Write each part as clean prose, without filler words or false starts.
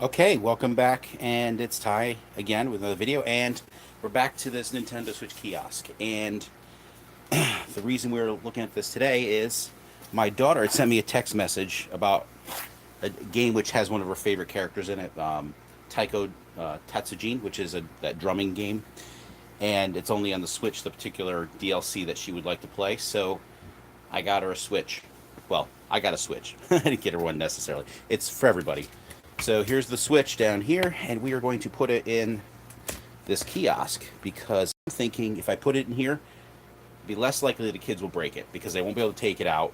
Okay, welcome back, and it's Ty again with another video, and we're back to this Nintendo Switch kiosk. And the reason we're looking at this today is my daughter had sent me a text message about a game which has one of her favorite characters in it, Taiko Tatsujin, which is that drumming game, and it's only on the Switch, the particular DLC that she would like to play. So I got her a Switch. Well, I got a Switch. I didn't get her one necessarily. It's for everybody. So here's the Switch down here, and we are going to put it in this kiosk because I'm thinking if I put it in here, it'd be less likely the kids will break it because they won't be able to take it out.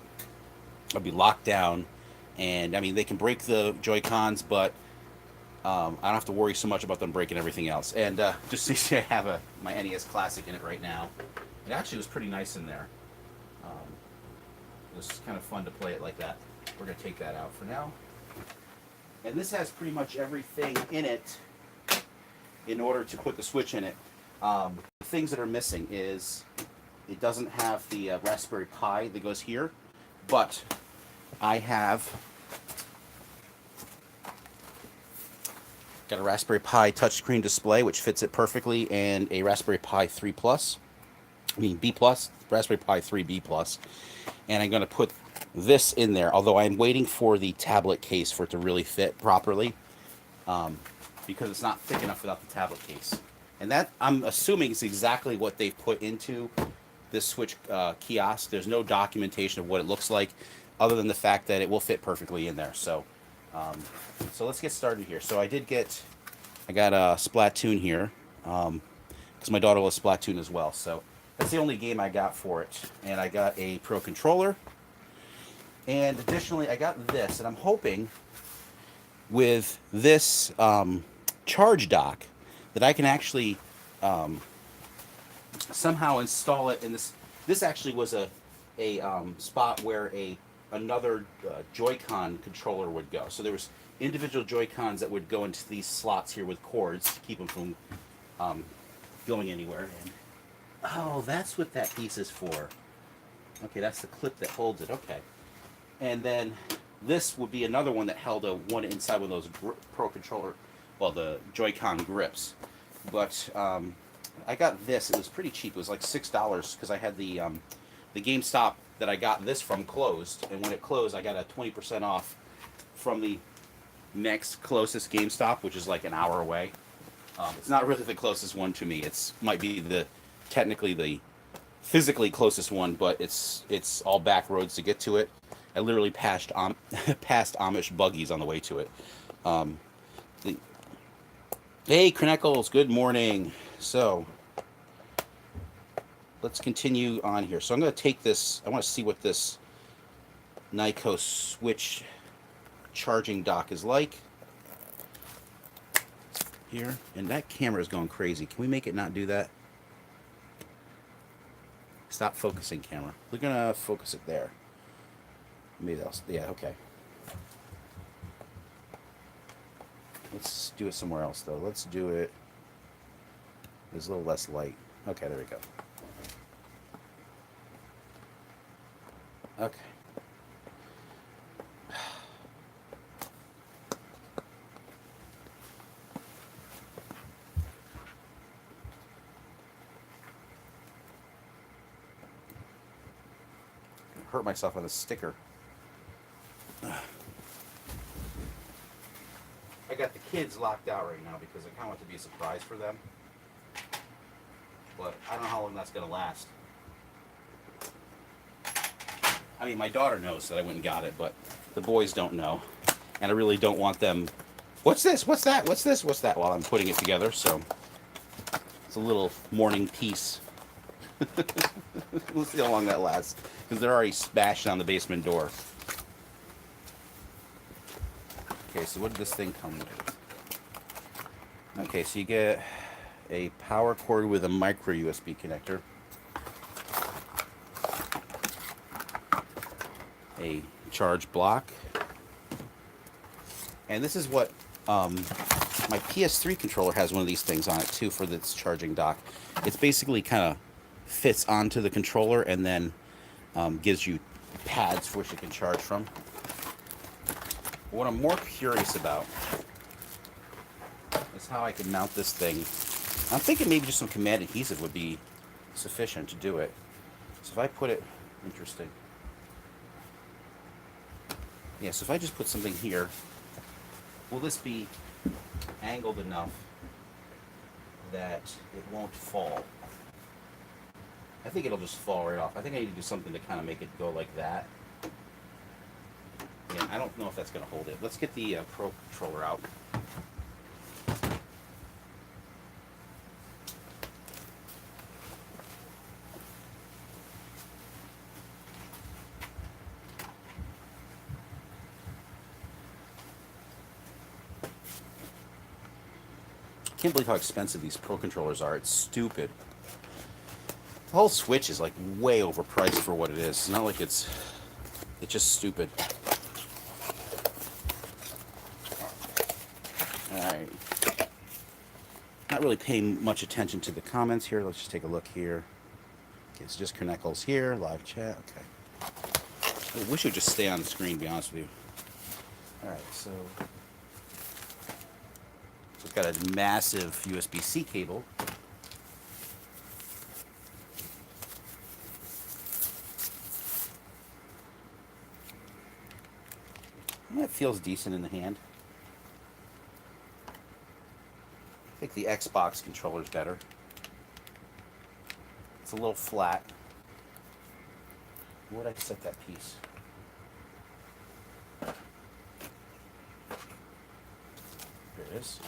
It'll be locked down, and I mean they can break the Joy Cons, but I don't have to worry so much about them breaking everything else. And just to see, I have my NES Classic in it right now. It actually was pretty nice in there. Um, it was kind of fun to play it like that. We're gonna take that out for now. And this has pretty much everything in it in order to put the Switch in it. The things that are missing is it doesn't have the Raspberry Pi that goes here, but I have got a Raspberry Pi touchscreen display which fits it perfectly, and a Raspberry Pi 3 Plus. I mean B Plus, Raspberry Pi 3 B Plus, and I'm going to put this in there. Although I'm waiting for the tablet case for it to really fit properly, because it's not thick enough without the tablet case. And that I'm assuming is exactly what they've put into this Switch kiosk. There's no documentation of what it looks like, other than the fact that it will fit perfectly in there. Um, so let's get started here. So I got a Splatoon here, because my daughter loves Splatoon as well. So that's the only game I got for it. And I got a Pro Controller. And additionally, I got this. And I'm hoping with this charge dock that I can actually somehow install it in this. This actually was a spot where another Joy-Con controller would go. So there was individual Joy-Cons that would go into these slots here with cords to keep them from um, going anywhere. And oh, that's what that piece is for. Okay, that's the clip that holds it. Okay, and then this would be another one that held one inside one of those Pro controller, well, the Joy-Con grips. But I got this. It was pretty cheap. It was like $6 because I had the GameStop that I got this from closed, and when it closed, I got a 20% off from the next closest GameStop, which is like an hour away. It's not really the closest one to me. It's might be technically the physically closest one, but it's all back roads to get to it. I literally passed passed Amish buggies on the way to it. Um, the, hey, Krenekles, good morning. So let's continue on here. So I'm going to take this. I want to see what this Nyko Switch charging dock is like here. And that camera is going crazy. Can we make it not do that? Stop focusing, camera. We're going to focus it there. Maybe else. Yeah, okay. Let's do it somewhere else, though. Let's do it. There's a little less light. Okay, there we go. Okay. Hurt myself on a sticker. I got the kids locked out right now because I kind of want it to be a surprise for them. But I don't know how long that's going to last. I mean, my daughter knows that I went and got it, but the boys don't know. And I really don't want them, what's this? What's that? What's this? What's that? While I'm putting it together. So it's a little morning piece. We'll see how long that lasts. Because they're already smashed on the basement door. Okay, so what did this thing come with? Okay, so you get a power cord with a micro USB connector. A charge block. And this is what my PS3 controller has, one of these things on it too for this charging dock. It's basically kind of fits onto the controller and then gives you pads which you can charge from. What I'm more curious about how I can mount this thing. I'm thinking maybe just some command adhesive would be sufficient to do it. So if I put it, interesting. Yeah, so if I just put something here, will this be angled enough that it won't fall? I think it'll just fall right off. I think I need to do something to kind of make it go like that. Yeah, I don't know if that's going to hold it. Let's get the Pro Controller out. I can't believe how expensive these Pro Controllers are. It's stupid. The whole Switch is like way overpriced for what it is. It's not like it's just stupid. Alright. Not really paying much attention to the comments here. Let's just take a look here. Okay, it's just Kernekles here, live chat. Okay. I wish it would just stay on the screen, to be honest with you. Alright, so it's got a massive USB-C cable. That feels decent in the hand. I think the Xbox controller is better. It's a little flat. Where would I set that piece? Here it is.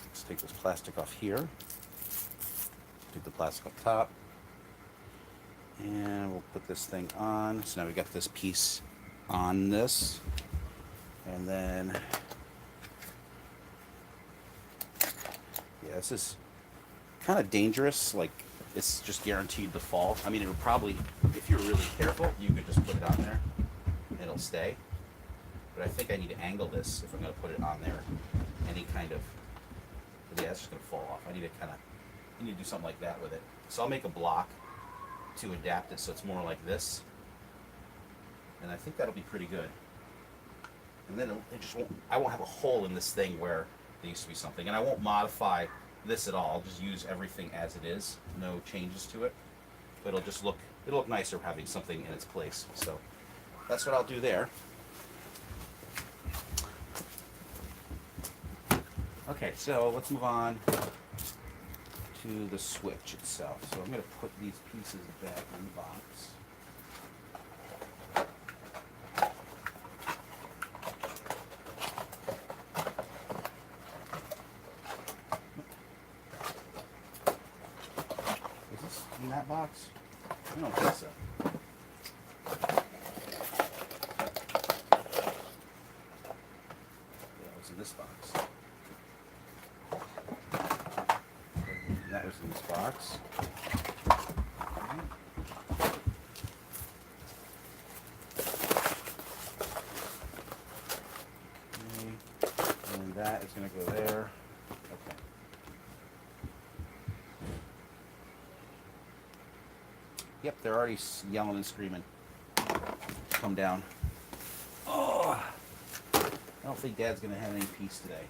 Let's take this plastic off here. Take the plastic up top. And we'll put this thing on. So now we got this piece on this. And then, yeah, this is kind of dangerous. Like, it's just guaranteed to fall. I mean, it would probably, if you're really careful, you could just put it on there and it'll stay. But I think I need to angle this if I'm going to put it on there. Any kind of, yeah, it's just going to fall off. I need to do something like that with it. So I'll make a block to adapt it so it's more like this. And I think that'll be pretty good. And then it just won't, I won't have a hole in this thing where there used to be something. And I won't modify this at all. I'll just use everything as it is. No changes to it. But it'll look nicer having something in its place. So that's what I'll do there. Okay, so let's move on to the Switch itself. So I'm going to put these pieces back in the box. In that box? I don't think so. Yeah, it was in this box. That was in this box. Okay. And that is going to go there. Okay. Yep, they're already yelling and screaming. Come down. Oh! I don't think Dad's going to have any peace today.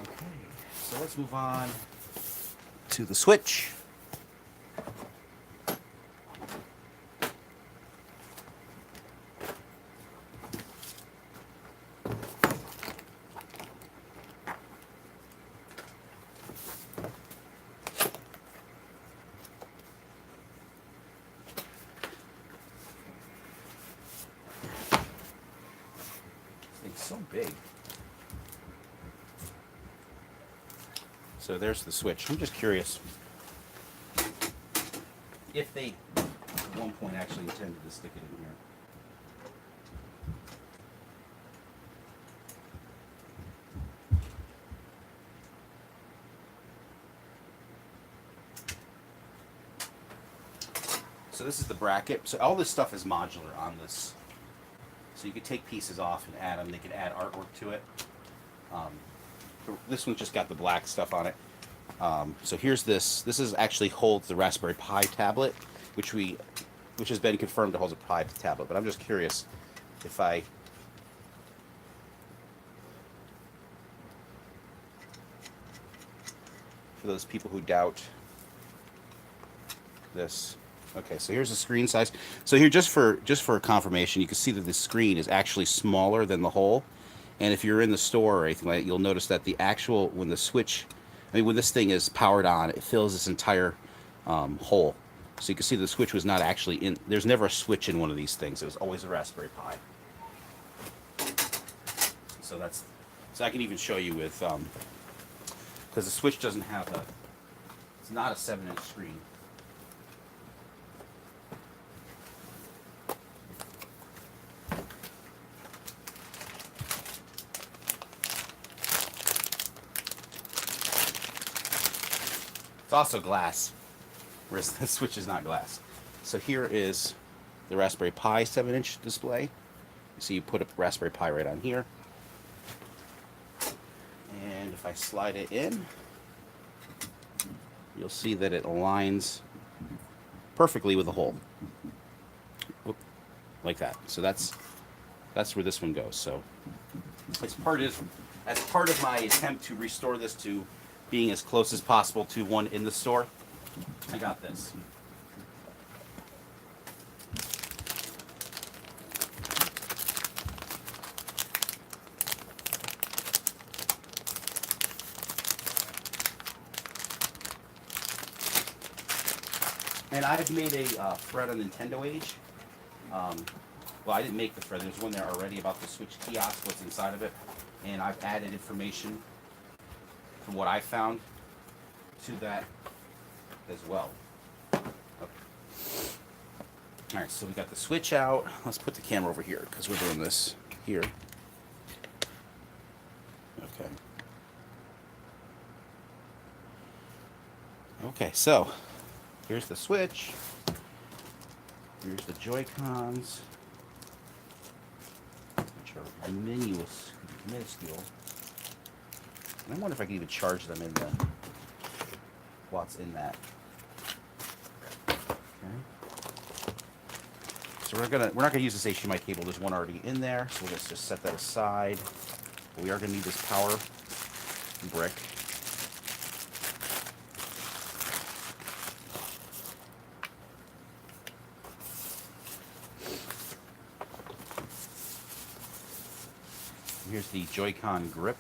Okay, so let's move on to the Switch. It's so big. So there's the Switch. I'm just curious if they at one point actually intended to stick it in here. So this is the bracket. So all this stuff is modular on this. So you could take pieces off and add them. They could add artwork to it. This one's just got the black stuff on it. So here's this. This is actually holds the Raspberry Pi tablet, which has been confirmed to hold a Pi tablet. But I'm just curious if I for those people who doubt this. Okay, so here's the screen size. So here, just for confirmation, you can see that the screen is actually smaller than the hole. And if you're in the store or anything like that, you'll notice that the actual when the switch, I mean, when this thing is powered on, it fills this entire hole. So you can see the switch was not actually in. There's never a switch in one of these things. It was always a Raspberry Pi. So that's. So I can even show you with because the switch doesn't have a. It's not a 7-inch screen. It's also glass, whereas the switch is not glass. So here is the Raspberry Pi 7-inch display. So you put a Raspberry Pi right on here. And if I slide it in, you'll see that it aligns perfectly with the hole. Whoop, like that. So that's where this one goes. So as part of my attempt to restore this to being as close as possible to one in the store, I got this. And I've made a thread on Nintendo Age. Well, I didn't make the thread. There's one there already about the Switch Kiosk, what's inside of it. And I've added information from what I found to that as well. Okay. All right, so we got the switch out. Let's put the camera over here because we're doing this here. Okay. Okay, so here's the switch. Here's the Joy-Cons, which are minuscule. And I wonder if I can even charge them in the what's in that. Okay. So we're not gonna use this HDMI cable. There's one already in there, so let's just set that aside. But we are gonna need this power brick. Here's the Joy-Con grip,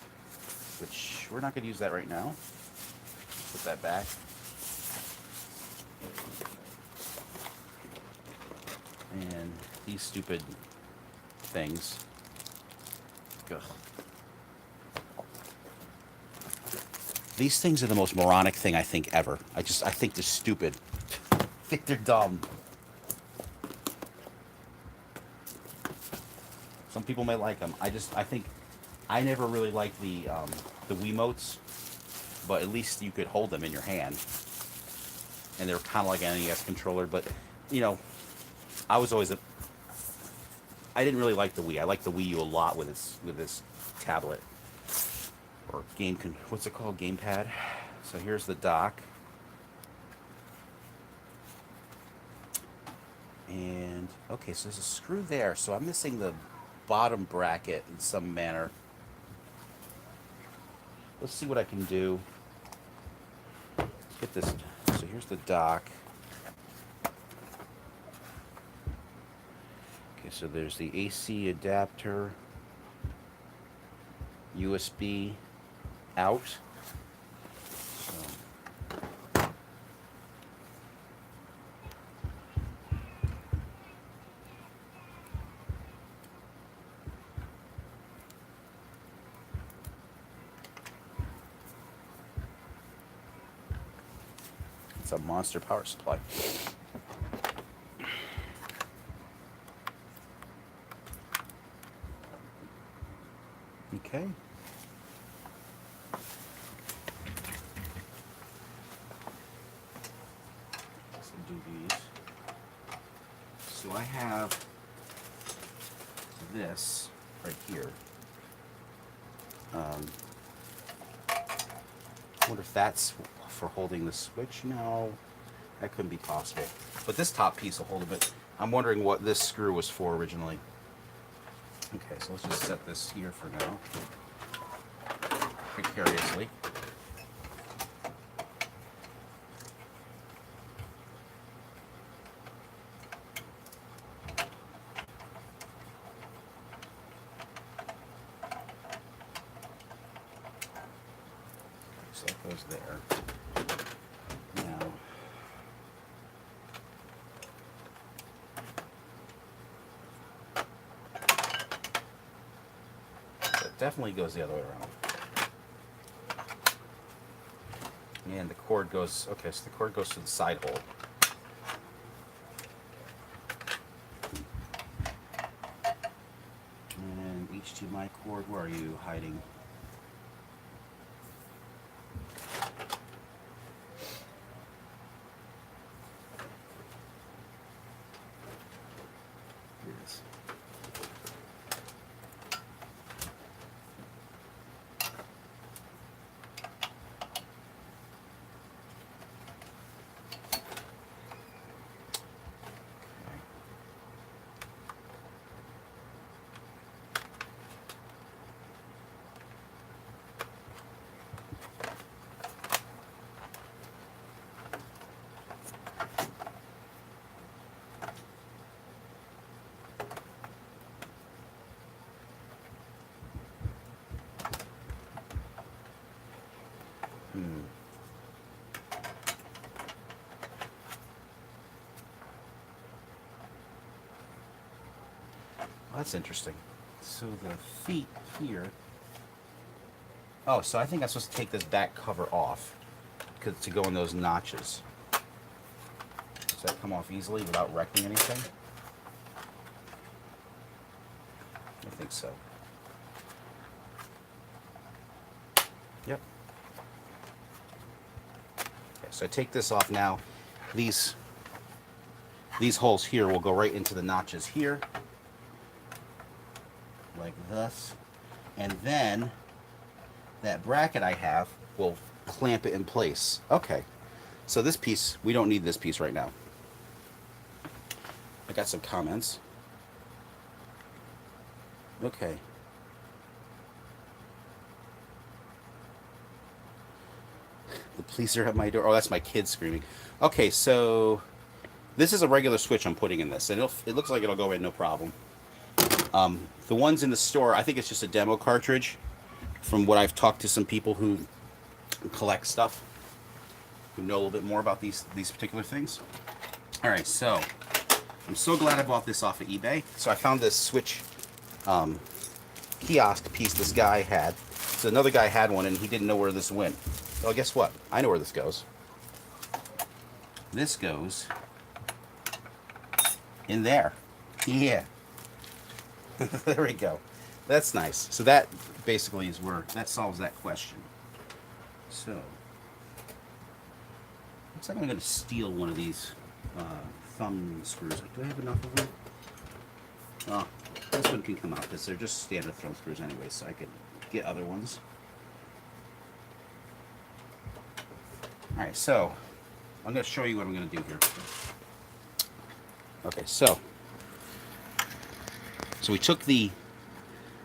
which we're not going to use that right now. Put that back. And these stupid things. Ugh. These things are the most moronic thing I think ever. I think they're stupid. I think they're dumb. Some people may like them. I think I never really liked the Wiimotes, but at least you could hold them in your hand, and they're kind of like an NES controller. But you know, I didn't really like the Wii. I liked the Wii U a lot with this tablet or what's it called, gamepad. So here's the dock, and okay, so there's a screw there. So I'm missing the bottom bracket in some manner. Let's see what I can do. Get this. So here's the dock. Okay, so there's the AC adapter, USB out. So it's a monster power supply. Okay. Let's do these. So I have this right here. I wonder if that's for holding the switch. No, that couldn't be possible. But this top piece will hold a bit. I'm wondering what this screw was for originally. Okay, so let's just set this here for now, precariously. So that goes there. Now, so it definitely goes the other way around. And the cord goes, okay, so the cord goes to the side hole. And HDMI cord, where are you hiding? Here it is. Well, that's interesting. So the feet here. Oh, so I think I'm supposed to take this back cover off to go in those notches. Does that come off easily without wrecking anything? I think so. Yep. Okay, so I take this off now. These holes here will go right into the notches here, like this, and then that bracket I have will clamp it in place. Okay, so this piece, we don't need this piece right now. I got some comments. Okay. The police are at my door. Oh, that's my kid screaming. Okay, so this is a regular switch I'm putting in this, and it looks like it'll go in no problem. The ones in the store, I think it's just a demo cartridge. From what I've talked to some people who collect stuff, who know a little bit more about these particular things. All right, so I'm so glad I bought this off of eBay. So I found this switch kiosk piece this guy had. So another guy had one, and he didn't know where this went. Well, guess what? I know where this goes. This goes in there. Yeah. There we go. That's nice. So that basically is where that solves that question. So looks like I'm going to steal one of these thumb screws. Do I have enough of them? Oh, this one can come out because they're just standard thumb screws anyway, so I could get other ones. All right, so I'm going to show you what I'm going to do here. Okay, so we took the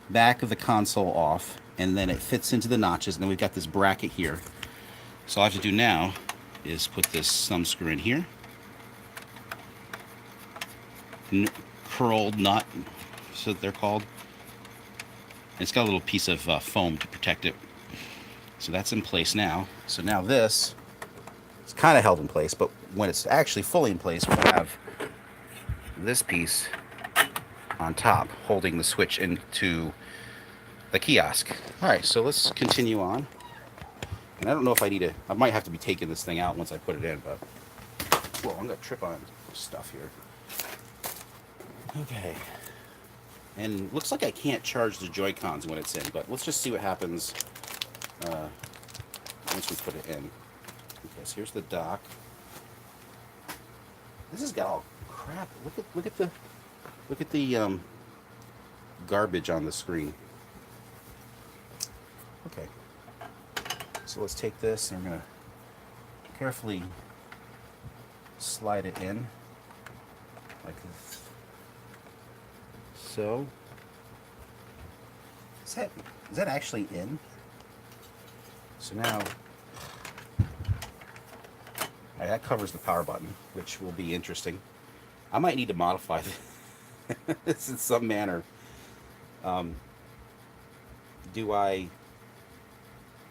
back of the console off, and then it fits into the notches, and then we've got this bracket here. So all I have to do now is put this thumb screw in here. Curled nut, so they're called. And it's got a little piece of foam to protect it. So that's in place now. So now this is kind of held in place, but when it's actually fully in place, we'll have this piece on top holding the switch into the kiosk. All right, so let's continue on. And I don't know if I might have to be taking this thing out once I put it in, but whoa, I'm gonna trip on stuff here. Okay. And looks like I can't charge the Joy-Cons when it's in, but let's just see what happens once we put it in. Okay, so here's the dock. This has got all crap. Look at the garbage on the screen. Okay. So let's take this and we're gonna carefully slide it in like this. So Is that actually in? So now, that covers the power button, which will be interesting. I might need to modify this in some manner. Do I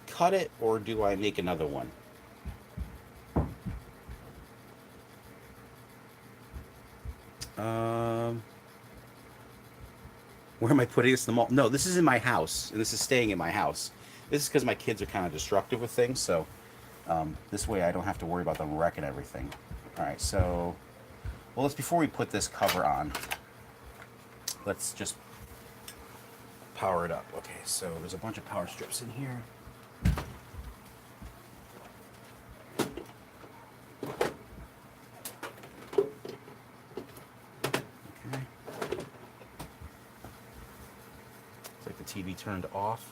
cut it or do I make another one? Where am I putting this in the mall? No, this is in my house, and this is staying in my house. This is because my kids are kind of destructive with things, so this way I don't have to worry about them wrecking everything. All right, so, well, before we put this cover on, let's just power it up. Okay, so there's a bunch of power strips in here. Okay. It's like the TV turned off.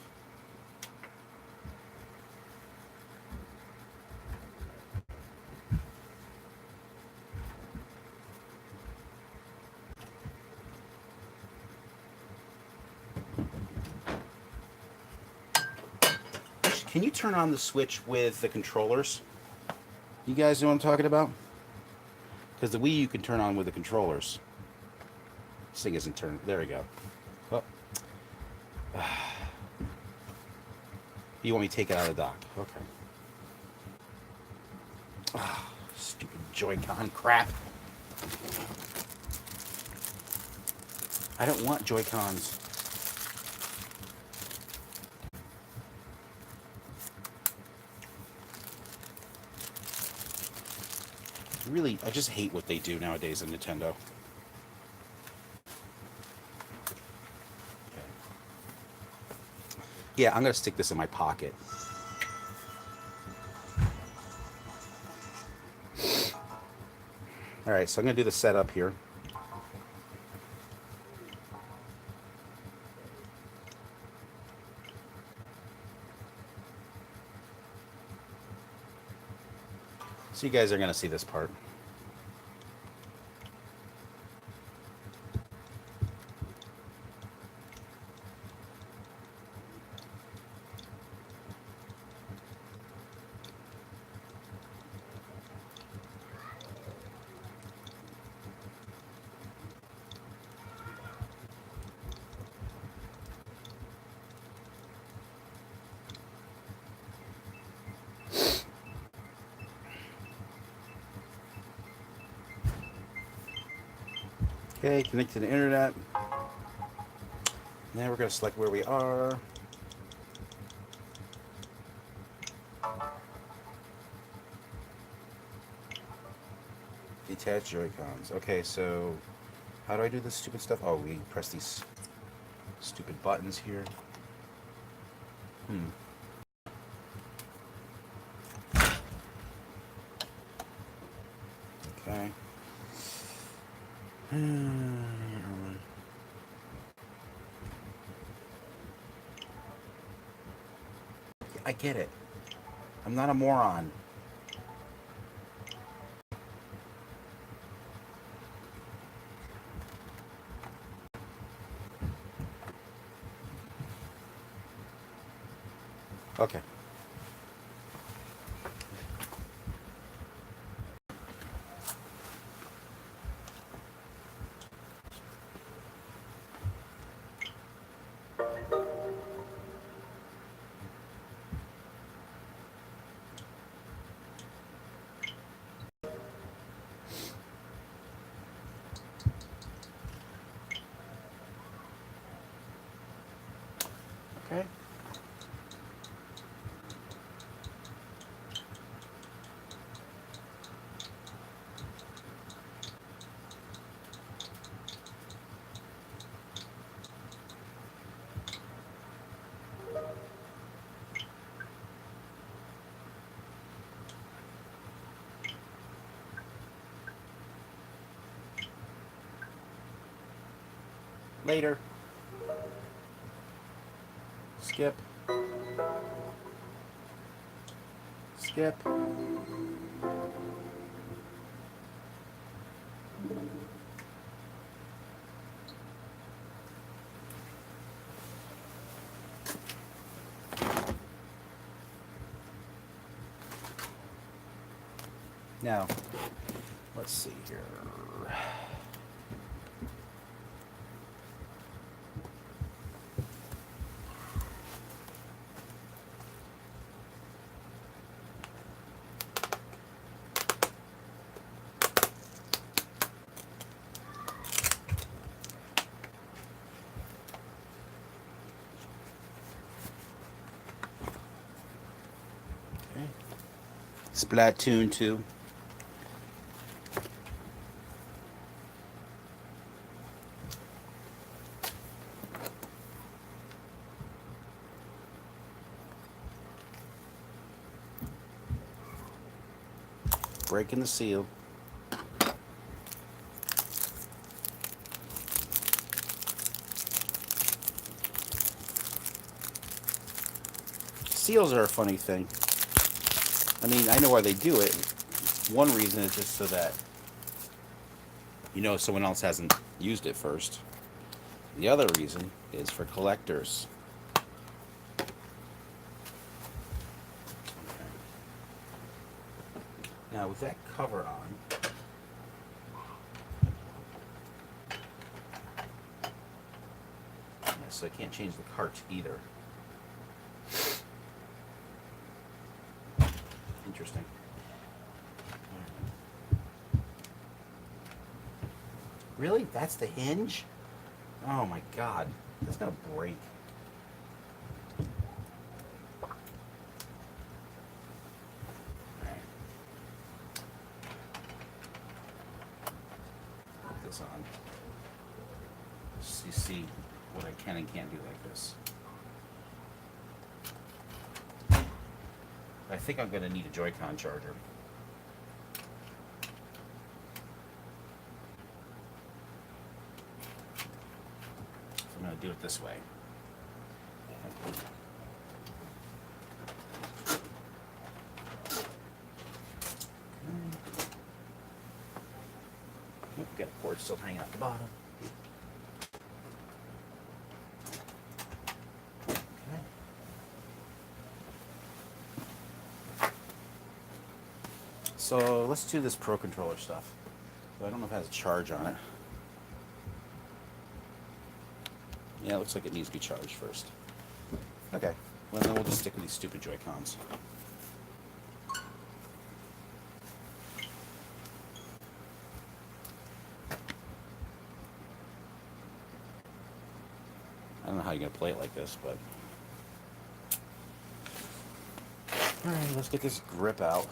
Can you turn on the switch with the controllers? You guys know what I'm talking about? Because the Wii you can turn on with the controllers. This thing isn't turned. There we go. Oh. You want me to take it out of the dock? Okay. Oh, stupid Joy-Con crap. I don't want Joy-Cons. Really, I just hate what they do nowadays in Nintendo. Okay. Yeah, I'm going to stick this in my pocket. Alright, so I'm going to do the setup here. So you guys are going to see this part. Okay, connect to the internet. Now we're going to select where we are. Detach Joy-Cons. Okay, so how do I do this stupid stuff? Oh, we press these stupid buttons here. Okay. I get it. I'm not a moron. Okay. Okay. Later. Skip. Skip. Now, let's see here. Okay. Splatoon 2. Breaking the seal. Seals are a funny thing. I mean, I know why they do it. One reason is just so that someone else hasn't used it first. The other reason is for collectors. Okay. Now, with that cover on, so I can't change the cart either. Interesting. Really? That's the hinge? Oh my god. That's gonna break. Alright. Put this on. So you see what I can and can't do like this. I think I'm gonna need a Joy-Con charger. I'm going to do it this way. We've got a cord still hanging out the bottom. Okay. So let's do this Pro Controller stuff. I don't know if it has a charge on it. Yeah, it looks like it needs to be charged first. Okay, well then we'll just stick with these stupid Joy-Cons. I don't know how you're gonna play it like this, but... Alright, let's get this grip out.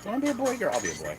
You wanna be a boy, girl? I'll be a boy.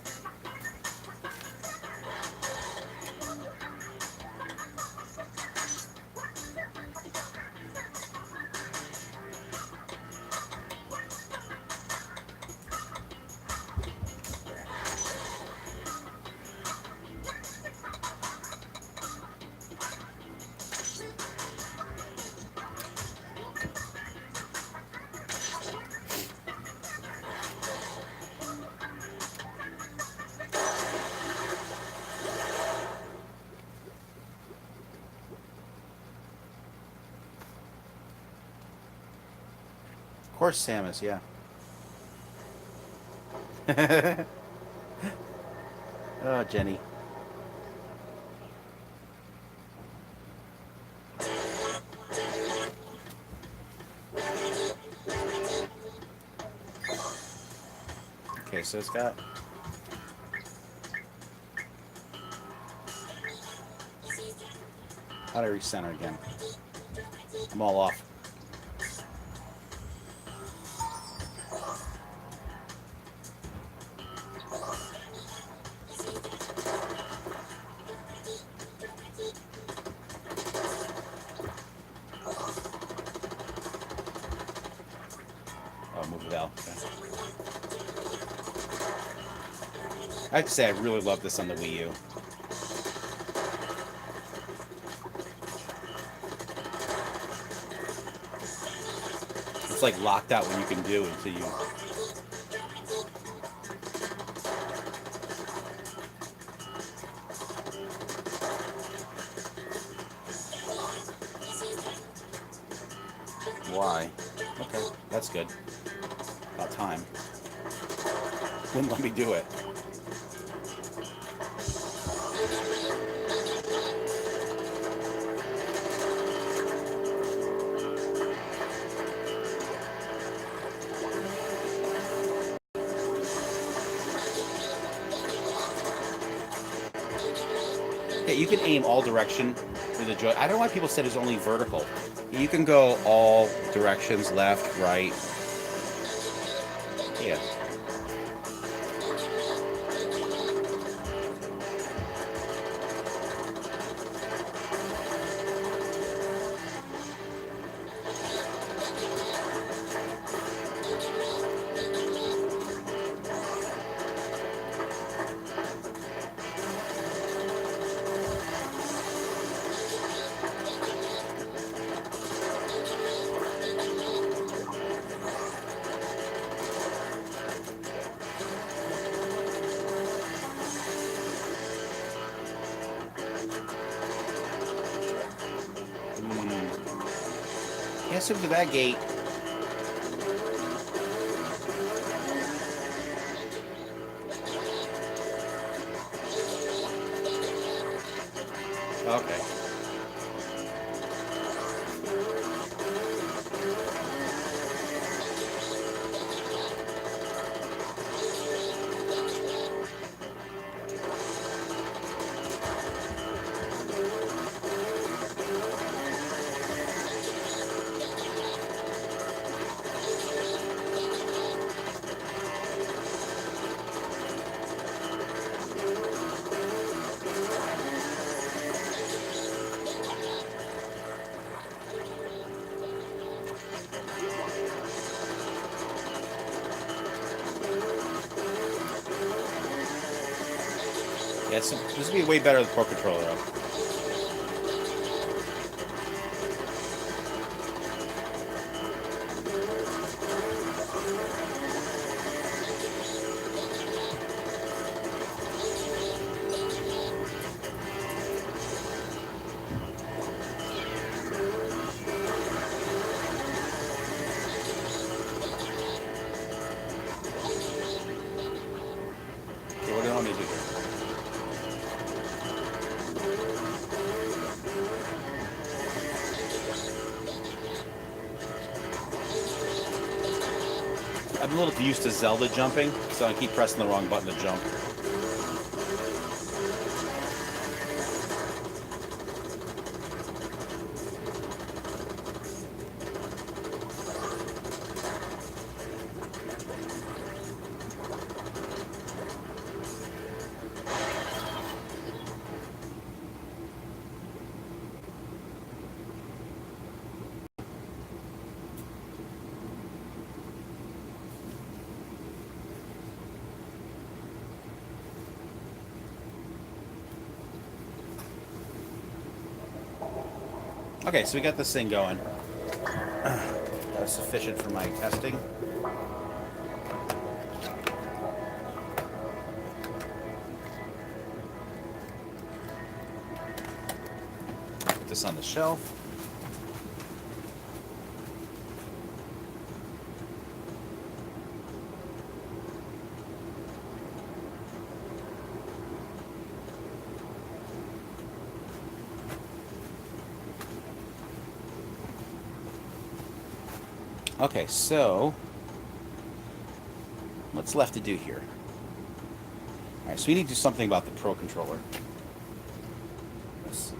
Of course, Samus, yeah. Oh, Jenny. Okay, so it's got... How do I recenter again? I'm all off. Oh, move it out. Okay. I have to say, I really love this on the Wii U. It's like locked out what you can do until you. Why? Okay, that's good. About time. Wouldn't let me do it. Yeah, you can aim all direction with the joy. I don't know why people said it's only vertical. You can go all directions, left, right. Yeah. Yes, into that gate. Okay. Yeah, so this would be way better with Pro Controller, though. Okay, what do you want me to do here? I'm a little used to Zelda jumping, so I keep pressing the wrong button to jump. Okay, so we got this thing going. That was sufficient for my testing. Put this on the shelf. Okay, so what's left to do here? All right, so we need to do something about the Pro Controller. Let's see.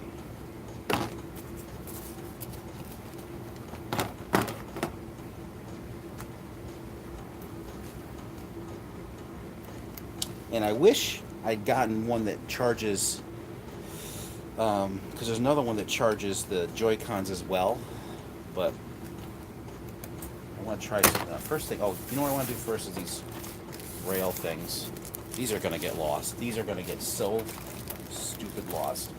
And I wish I'd gotten one that charges, because there's another one that charges the Joy-Cons as well, but I want to try some, first thing. Oh, you know what I want to do first is these rail things. These are going to get lost. These are going to get so stupid lost.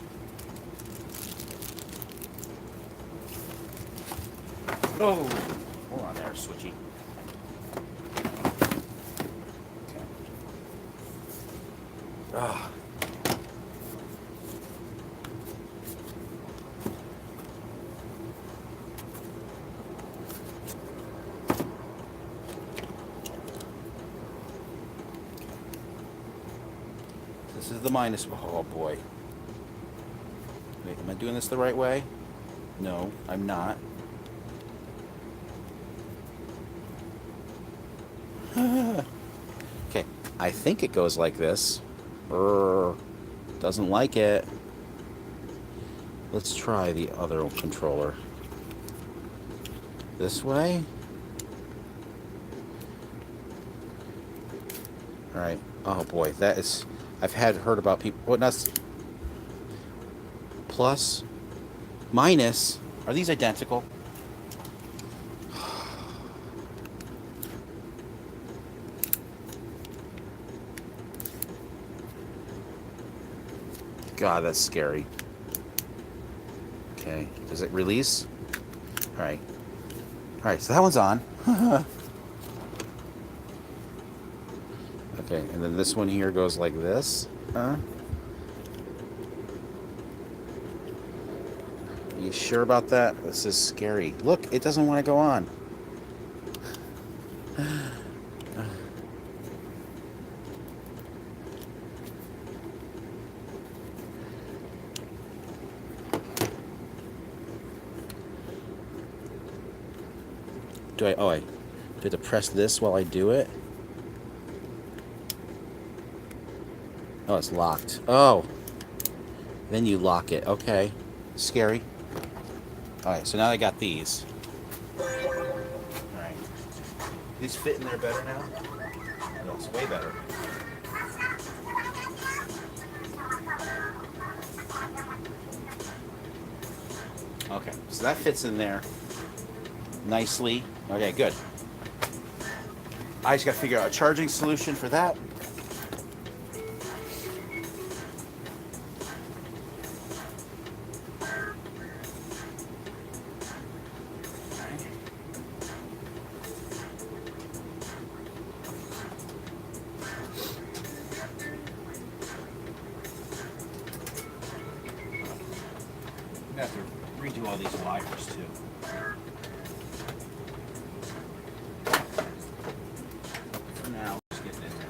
Oh, hold on there, Switchy. Okay. Ah. This is the minus. Oh boy. Wait, am I doing this the right way? No, I'm not. Okay, I think it goes like this. Doesn't like it. Let's try the other controller. This way? Alright. Oh boy, that is... I've heard about people... What, not... Plus? Minus? Are these identical? God, that's scary. Okay, does it release? Alright. Alright, so that one's on. Okay, and then this one here goes like this. You sure about that? This is scary. Look, it doesn't want to go on. Do I have to press this while I do it? Oh, it's locked. Oh. Then you lock it. Okay. Scary. Alright, so now I got these. Alright. These fit in there better now? No, it's way better. Okay, so that fits in there nicely. Okay, good. I just got to figure out a charging solution for that. I have to redo all these wires too. For now, just getting in there.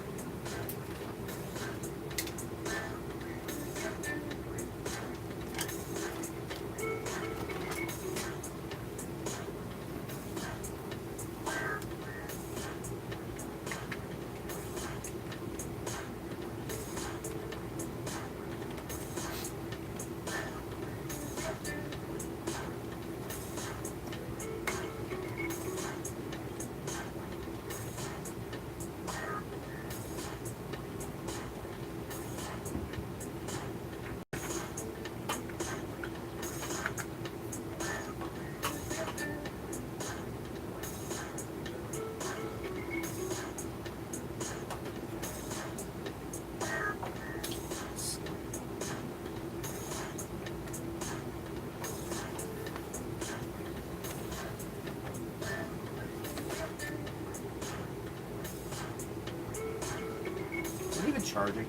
Is it even charging?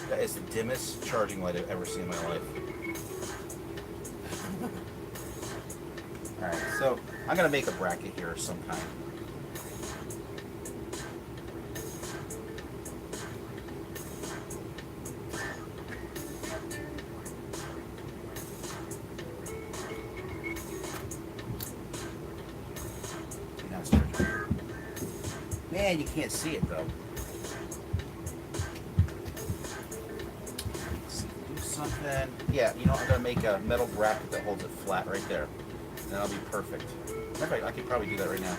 That is the dimmest charging light I've ever seen in my life. Alright, so I'm going to make a bracket here of some kind. Now it's charging. Man, you can't see it though. Something. Yeah, you know, I'm gonna make a metal bracket that holds it flat right there. And that'll be perfect. In fact, I could probably do that right now.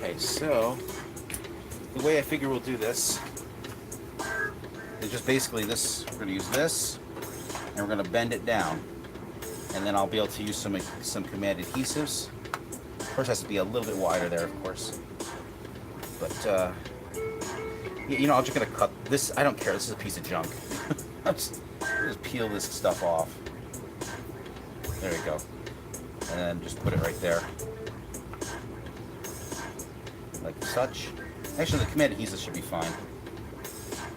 Okay, so the way I figure we'll do this is just basically this. We're going to use this, and we're going to bend it down, and then I'll be able to use some command adhesives. First, it has to be a little bit wider there, of course. But you know, I'm just going to cut this. I don't care. This is a piece of junk. I'll just peel this stuff off. There we go. And then just put it right there, like such. Actually, the command adhesive should be fine.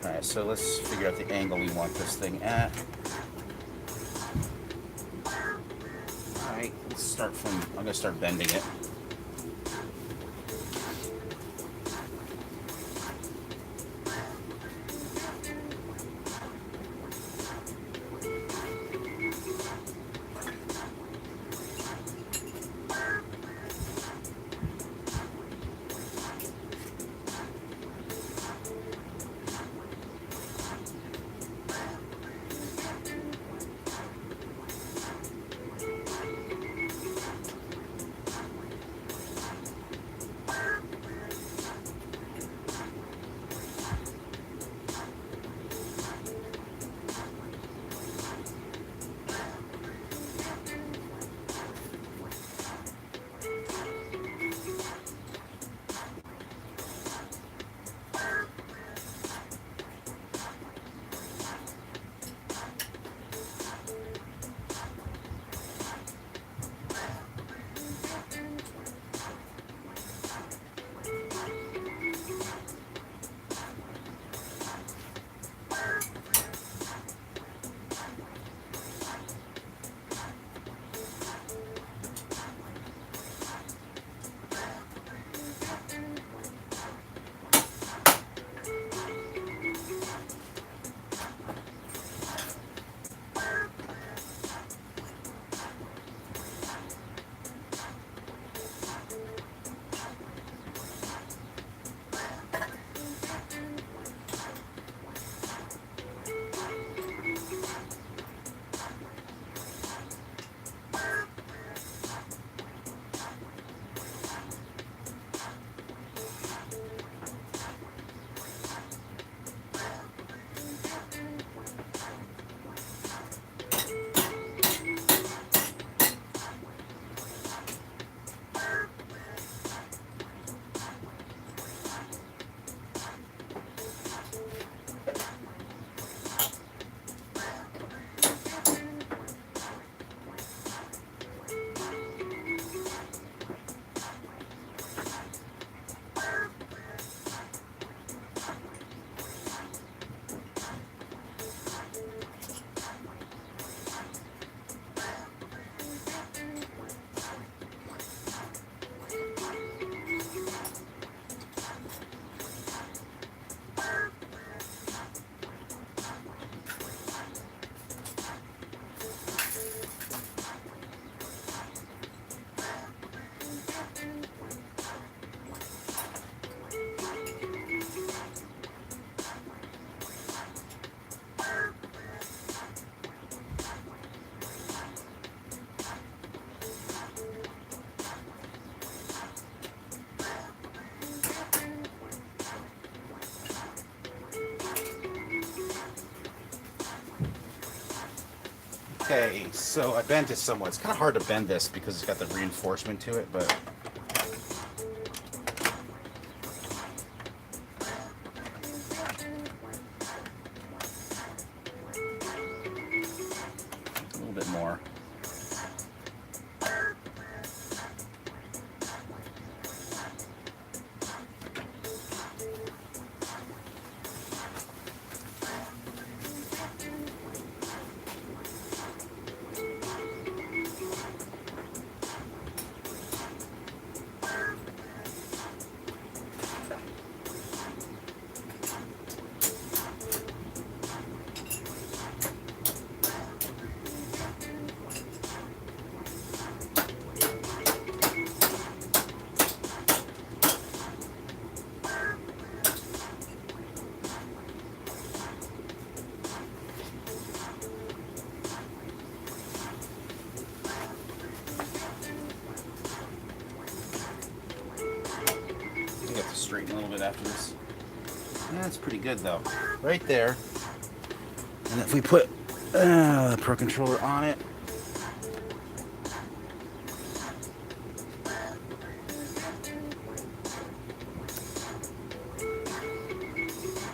Alright, so let's figure out the angle we want this thing at. Alright, let's start from, I'm going to start bending it. Okay, so I bent it somewhat. It's kind of hard to bend this because it's got the reinforcement to it, but a little bit more. straighten a little bit after this. That's pretty good though. Right there. And if we put the Pro Controller on it.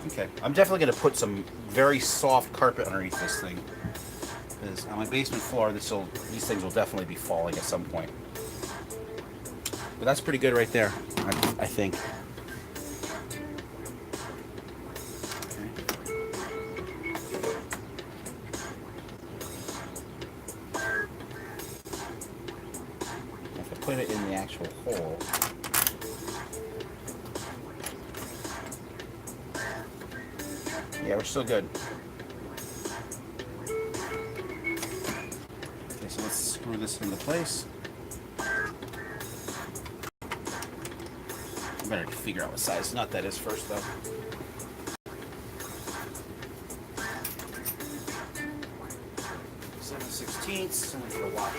Okay, I'm definitely going to put some very soft carpet underneath this thing. Because on my basement floor, these things will definitely be falling at some point. But that's pretty good right there, I think. If I put it in the actual hole. Yeah, we're still good. Okay, so let's screw this into place. I better figure out what size nut that is first, though. Seven 16ths, and then for the washer.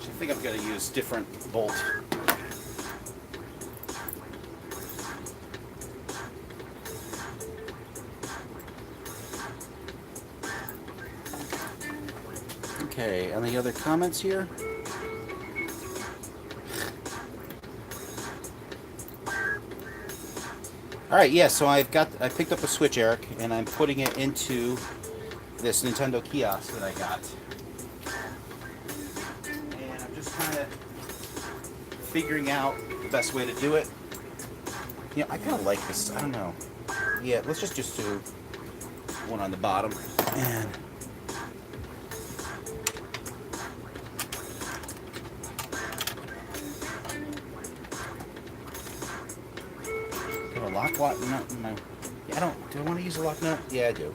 I think I'm going to use different bolt. Okay, any other comments here? All right, yeah. So I picked up a switch, Eric, and I'm putting it into this Nintendo Kiosk that I got. Kind of figuring out the best way to do it. You know, I kind of like this. I don't know. Yeah, let's just do one on the bottom. And do a lock nut in my... Yeah, I don't... Do I want to use a lock nut? Yeah, I do.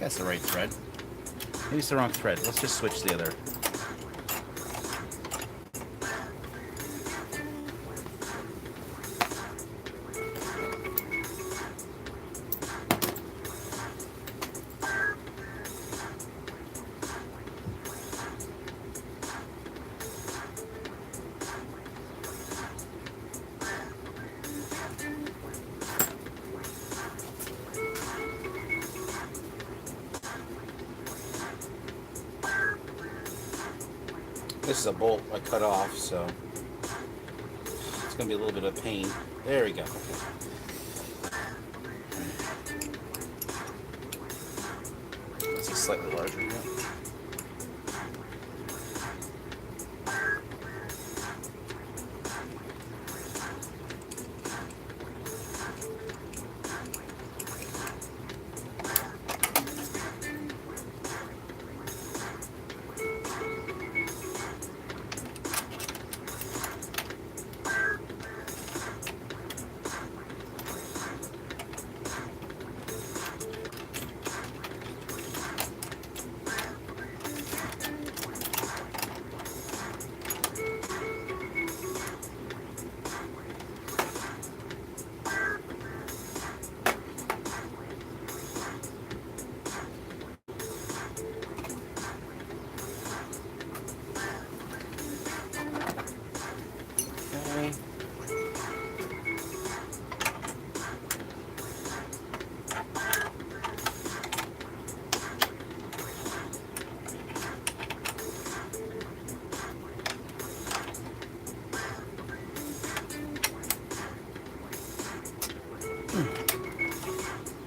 That's the right thread. Maybe it's the wrong thread. Let's just switch the other. This is a bolt I cut off, so it's going to be a little bit of pain. There we go. Okay. This is slightly larger now.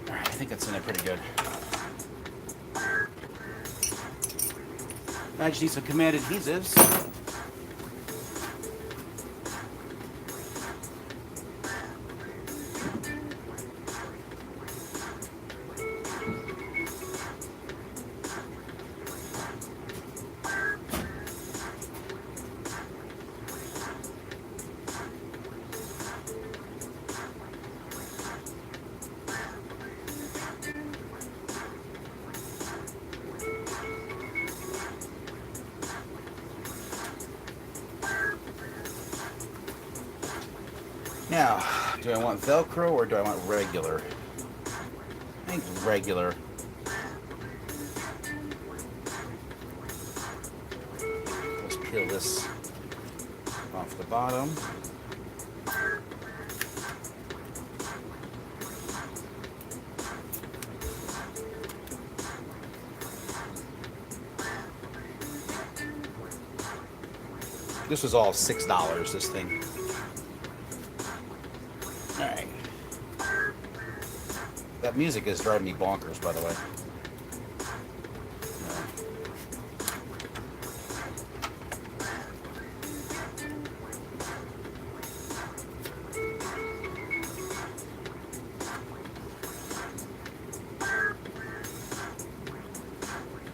I think that's in there pretty good. I just need some command adhesives. Now, do I want Velcro or do I want regular? I think regular. Let's peel this off the bottom. This was all $6, this thing. Alright. That music is driving me bonkers, by the way.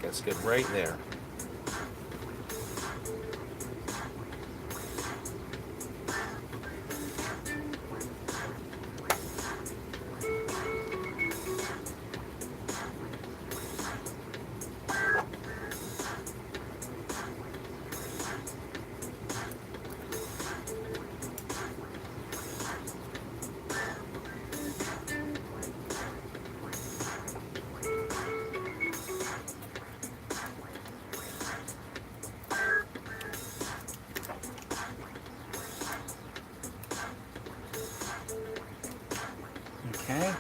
That's good right there. Okay.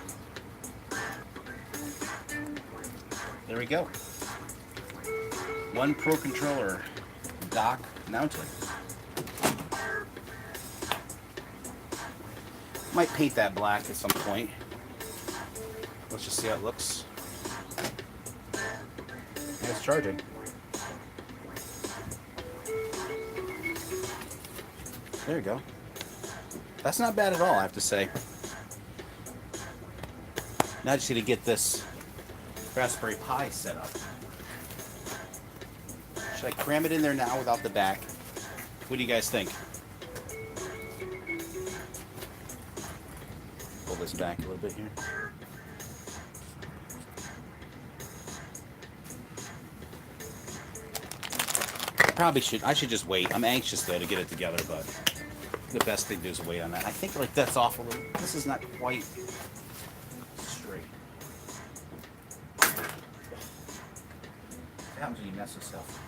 There we go. One Pro Controller dock mounted. Might paint that black at some point. Let's just see how it looks. And it's charging. There you go. That's not bad at all, I have to say. Now I just need to get this Raspberry Pi set up. Should I cram it in there now without the back? What do you guys think? Pull this back a little bit here. I should just wait. I'm anxious though to get it together, but the best thing to do is wait on that. I think like that's off a little. This is not quite straight. What happens when you mess with stuff?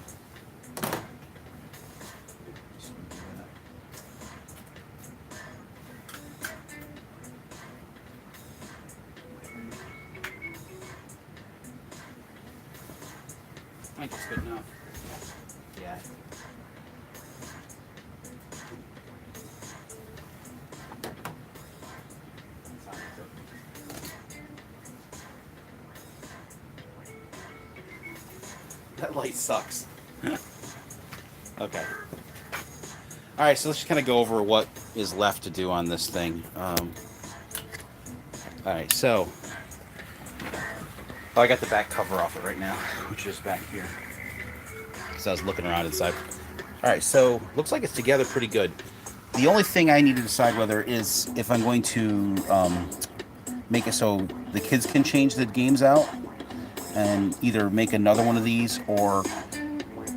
I think it's good enough. Yeah. That light sucks. Okay. Alright, so let's just kind of go over what is left to do on this thing. Alright, so I got the back cover off it right now, which is back here. So I was looking around inside. Alright, so looks like it's together pretty good. The only thing I need to decide whether is if I'm going to make it so the kids can change the games out and either make another one of these or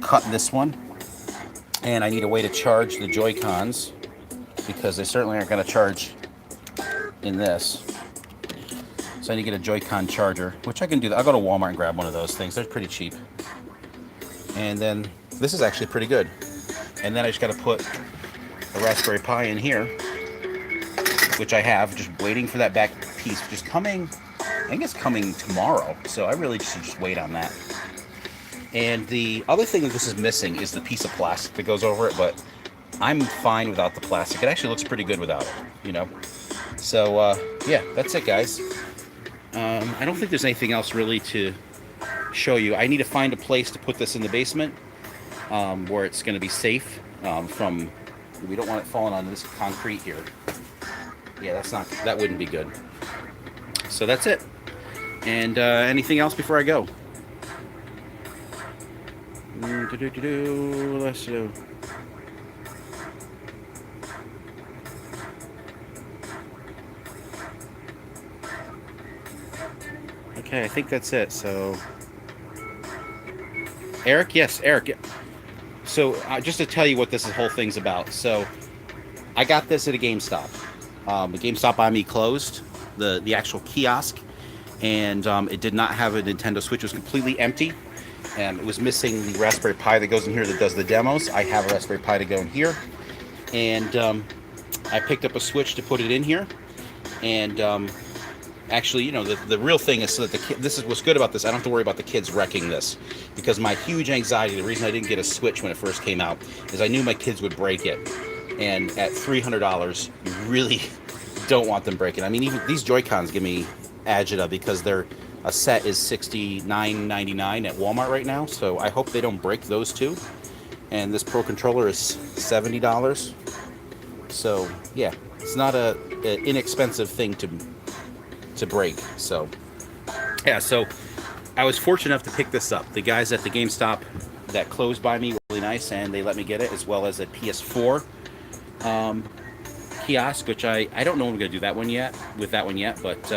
cut this one. And I need a way to charge the Joy-Cons because they certainly aren't going to charge in this. So I need to get a Joy-Con charger, which I can do that. I'll go to Walmart and grab one of those things. They're pretty cheap. And then this is actually pretty good. And then I just got to put a Raspberry Pi in here, which I have, just waiting for that back piece, which is coming, I think it's coming tomorrow. So I really should just wait on that. And the other thing that this is missing is the piece of plastic that goes over it, but I'm fine without the plastic. It actually looks pretty good without it, you know? So, yeah, that's it, guys. I don't think there's anything else really to show you. I need to find a place to put this in the basement where it's going to be safe from, we don't want it falling on this concrete here. Yeah, that wouldn't be good. So that's it. And anything else before I go? Let's do. Okay, I think that's it. So, Eric, yes, Eric. So, just to tell you what this whole thing's about. So, I got this at a GameStop. The GameStop by me closed, the actual kiosk, and it did not have a Nintendo Switch. It was completely empty, and it was missing the Raspberry Pi that goes in here that does the demos. I have a Raspberry Pi to go in here, and I picked up a Switch to put it in here, and actually, the real thing is so that this is what's good about this. I don't have to worry about the kids wrecking this, because my huge anxiety, the reason I didn't get a Switch when it first came out, is I knew my kids would break it, and at $300, you really don't want them breaking. I mean, even these Joy-Cons give me agita because a set is $69.99 at Walmart right now, so I hope they don't break those too. And this Pro Controller is $70, so yeah, it's not an inexpensive thing to break. So yeah, so I was fortunate enough to pick this up. The guys at the GameStop that closed by me were really nice, and they let me get it, as well as a PS4 kiosk, which I don't know if I'm going to do that one yet, but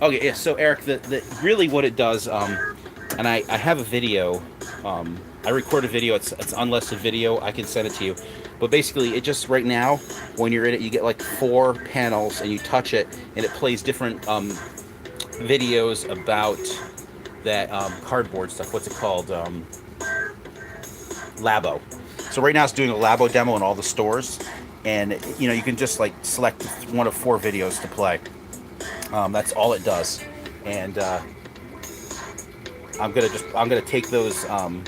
okay, yeah. So Eric, the really what it does, and I have a video. I record a video. It's unlisted video. I can send it to you. But basically, it just right now, when you're in it, you get like 4 panels, and you touch it, and it plays different videos about that cardboard stuff. What's it called? Labo. So right now, it's doing a Labo demo in all the stores, and you can just like select one of 4 videos to play. That's all it does, and I'm gonna take those. I'm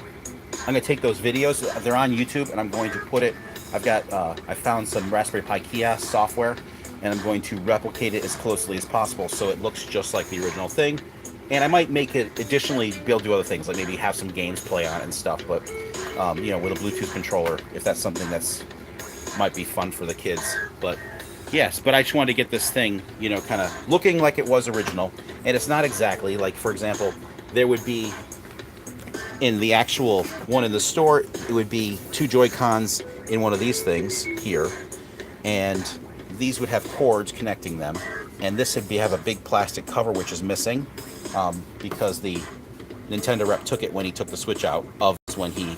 gonna take those videos. They're on YouTube, and I'm going to put it. I found some Raspberry Pi Kiosk software, and I'm going to replicate it as closely as possible so it looks just like the original thing. And I might make it additionally be able to do other things, like maybe have some games play on it and stuff. But with a Bluetooth controller, if that's something that's might be fun for the kids. But yes, but I just wanted to get this thing, kind of looking like it was original, and it's not exactly. Like, for example, there would be in the actual one in the store, it would be 2 Joy-Cons in one of these things here, and these would have cords connecting them, and this would have a big plastic cover, which is missing because the Nintendo rep took it when he took the Switch out of when he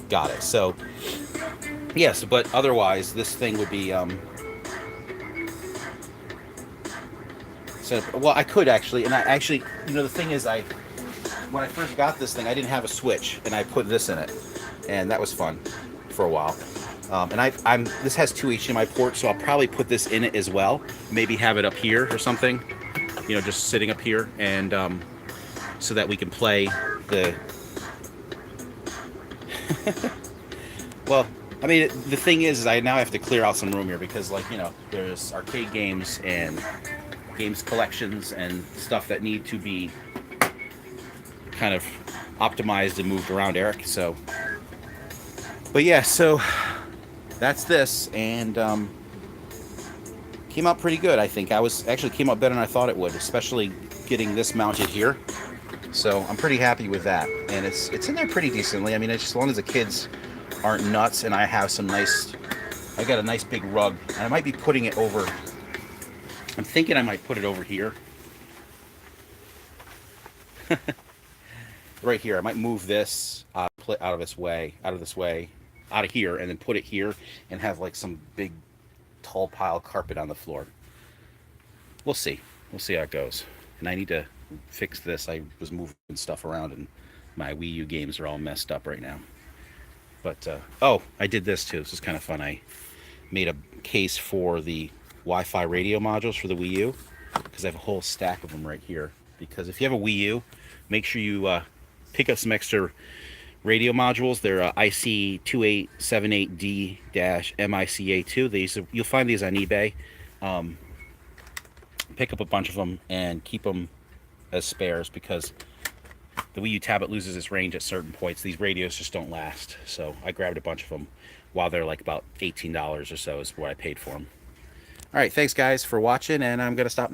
got it. So yes, but otherwise this thing would be well, I could actually, and I actually, the thing is, when I first got this thing, I didn't have a Switch, and I put this in it, and that was fun for a while. And this has 2 HDMI ports, so I'll probably put this in it as well. Maybe have it up here or something, just sitting up here, and so that we can play the. Well, I mean, the thing is I now have to clear out some room here because, there's arcade games and games collections and stuff that need to be kind of optimized and moved around, Eric. So, but yeah, so that's this, and came out pretty good, I think. Came out better than I thought it would, especially getting this mounted here. So I'm pretty happy with that, and it's in there pretty decently. I mean, it's just as long as the kids aren't nuts, and I have I got a nice big rug, and I might be putting it over. I'm thinking I might put it over here. Right here. I might move this out of this way, out of here, and then put it here and have like some big tall pile carpet on the floor. We'll see. We'll see how it goes. And I need to fix this. I was moving stuff around, and my Wii U games are all messed up right now. But, I did this too. This is kind of fun. I made a case for the Wi-Fi radio modules for the Wii U, because I have a whole stack of them right here. Because if you have a Wii U, make sure you pick up some extra radio modules. They're IC2878D-MICA2. You'll find these on eBay. Pick up a bunch of them and keep them as spares, because the Wii U tablet loses its range at certain points. These radios just don't last. So I grabbed a bunch of them while they're like about $18 or so is what I paid for them. All right, thanks guys for watching, and I'm going to stop now.